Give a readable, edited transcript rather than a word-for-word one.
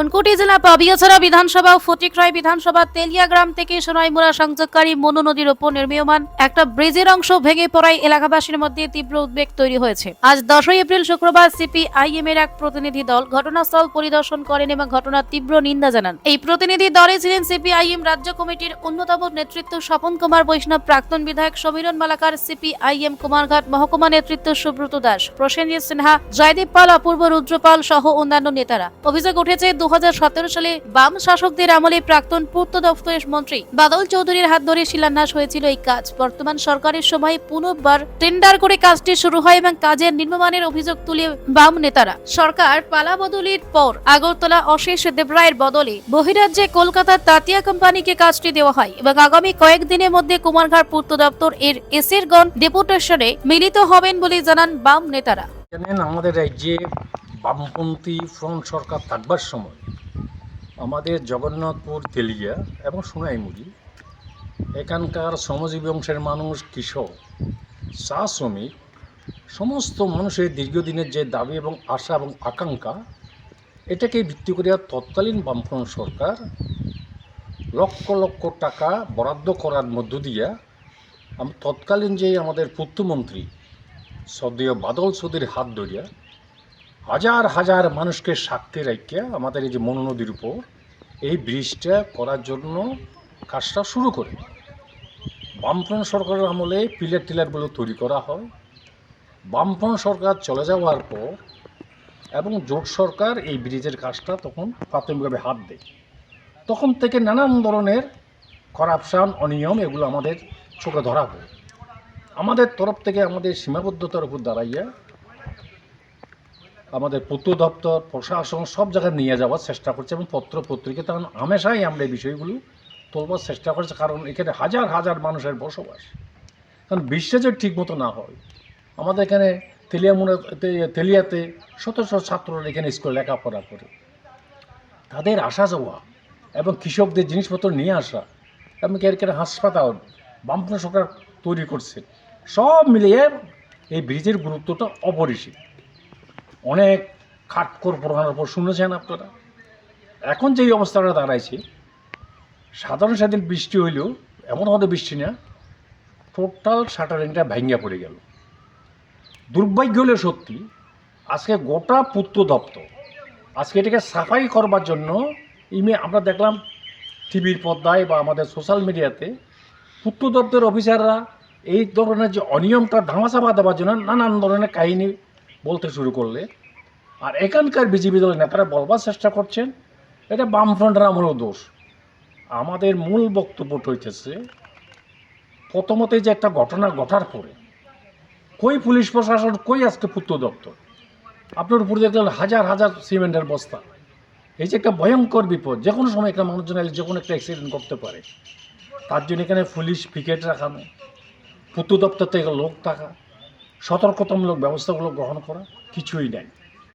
ঊনকোটি জেলা পাবিয়াছড়া বিধানসভা ও ফটিকরায় বিধানসভা তেলিয়া গ্রাম থেকে সোনাইমুড়া সংযোগকারী মনু নদীর উপর নির্মীয়মান একটা ব্রিজের অংশ ভেঙে পড়ায় এলাকাবাসীর মধ্যে তীব্র উদ্বেগ তৈরি হয়েছে। আজ 10 এপ্রিল শুক্রবার সিপিআইএম এর এক প্রতিনিধি দল ঘটনাস্থল পরিদর্শন করেন এবং ঘটনার তীব্র নিন্দা জানান। এই প্রতিনিধি দলে ছিলেন সিপিআইএম রাজ্য কমিটির অন্যতম নেতৃত্ব স্বপন কুমার বৈষ্ণব, প্রাক্তন বিধায়ক সমীরণ মালাকার, সিপিআইএম কুমারঘাট মহকুমা নেতৃত্ব সুব্রত দাস, প্রসেনজিৎ সিনহা, জয়দীপ পাল, অপূর্ব রুদ্রপাল সহ অন্যান্য নেতারা। অভিযোগ উঠেছে 2017 সালে বাম শাসকদের আমলে প্রাক্তন পূর্ত দপ্তরের মন্ত্রী বাদল চৌধুরীর হাত ধরে শিলান্যাস হয়েছিল এই কাজ। বর্তমান সরকারের সময় পুনর্বার টেন্ডার করে কাজটি শুরু হয় এবং কাজের নিম্নমানের অভিযোগ তুলে বাম নেতারা। সরকার পালা বদলির পর আগরতলা অশেষ দেবরায়ের বদলে বহিরাজ্যে কলকাতার তাতিয়া কোম্পানিকে কাজটি দেওয়া হয় এবং আগামী কয়েকদিনের মধ্যে কুমারঘাট পূর্ত দপ্তর এর এসেরগণ ডেপুটেশনে মিলিত হবেন বলে জানান বাম নেতারা। জানেন, আমাদের রাজ্যে বামপন্থী ফ্রন্ট সরকার থাকবার সময় আমাদের জগন্নাথপুর, তেলিয়া এবং সোনাইমুড়ি এখানকার শ্রমজীবী অংশের মানুষ, কৃষক, চা শ্রমিক, সমস্ত মানুষের দীর্ঘদিনের যে দাবি এবং আশা এবং আকাঙ্ক্ষা, এটাকে ভিত্তি করে তৎকালীন বামফ্রন্ট সরকার লক্ষ লক্ষ টাকা বরাদ্দ করার মধ্য দিয়ে তৎকালীন যে আমাদের পূর্তমন্ত্রী সদীয় বাদল চৌধুরীর হাত ধরিয়া হাজার হাজার মানুষকে সাক্ষী রাখিয়া আমাদের এই যে মনু নদীর উপর এই ব্রিজটা করার জন্য কাজটা শুরু করে। বামফ্রন্ট সরকারের আমলে পিলার টিলারগুলো তৈরি করা হয়। বামফ্রন্ট সরকার চলে যাওয়ার পর এবং জোট সরকার এই ব্রিজের কাজটা তখন প্রাথমিকভাবে হাত দেয়। তখন থেকে নানান ধরনের করাপশান, অনিয়ম এগুলো আমাদের চোখে ধরা পড়ে। আমাদের তরফ থেকে আমাদের সীমাবদ্ধতার উপর দাঁড়াইয়া আমাদের পূর্ত দপ্তর, প্রশাসন সব জায়গায় নিয়ে যাওয়ার চেষ্টা করছে এবং পত্র পত্রিকা তখন হামেশাই আমরা এই বিষয়গুলো তোলবার চেষ্টা করছে, কারণ এখানে হাজার হাজার মানুষের বসবাস। কারণ বিশ্বে যদি ঠিক মতো না হয়, আমাদের এখানে তেলিয়াতে শত শত ছাত্ররা এখানে স্কুলে লেখাপড়া করে, তাদের আসা যাওয়া এবং কৃষকদের জিনিসপত্র নিয়ে আসা এবং এখানে হাসপাতাল বামফ্রন্ট সরকার তৈরি করছে, সব মিলিয়ে এই ব্রিজের গুরুত্বটা অপরিসীম। অনেক খাটখোর প্রধানের পর শুনেছেন আপনারা। এখন যেই অবস্থাটা দাঁড়াইছে, সাধারণ সেদিন বৃষ্টি হইলেও এমন হতে বৃষ্টি না, টোটাল শাটারিংটা ভেঙে পড়ে গেল। দুর্ভাগ্য হলে সত্যি আজকে গোটা পূর্ত দপ্তর আজকে এটাকে সাফাই করবার জন্য আমরা দেখলাম টিভির পর্দায় বা আমাদের সোশ্যাল মিডিয়াতে পূর্ত দপ্তরের অফিসাররা এই ধরনের যে অনিয়মটা ধামাচাপা দেওয়ার জন্য নানান ধরনের কাহিনী বলতে শুরু করলে, আর এখানকার বিজেপি দলের নেতারা বলবার চেষ্টা করছেন এটা বামফ্রন্টের আমলেও দোষ। আমাদের মূল বক্তব্যটা হইতেছে, প্রথমতে যে একটা ঘটনা ঘটার পরে কই পুলিশ প্রশাসন, কই আজকে পূর্ত দপ্তর, আপনার উপর দেখলেন হাজার হাজার সিমেন্টের বস্তা। এই যে একটা ভয়ঙ্কর বিপদ, যে কোনো সময় একটা মানুষজন যে কোনো একটা অ্যাক্সিডেন্ট করতে পারে, তার জন্য এখানে পুলিশ পিকেট রাখানো, পূর্ত দপ্তর থেকে লোক থাকা, সতর্কতামূলক ব্যবস্থাগুলো গ্রহণ করা কিছুই নাই।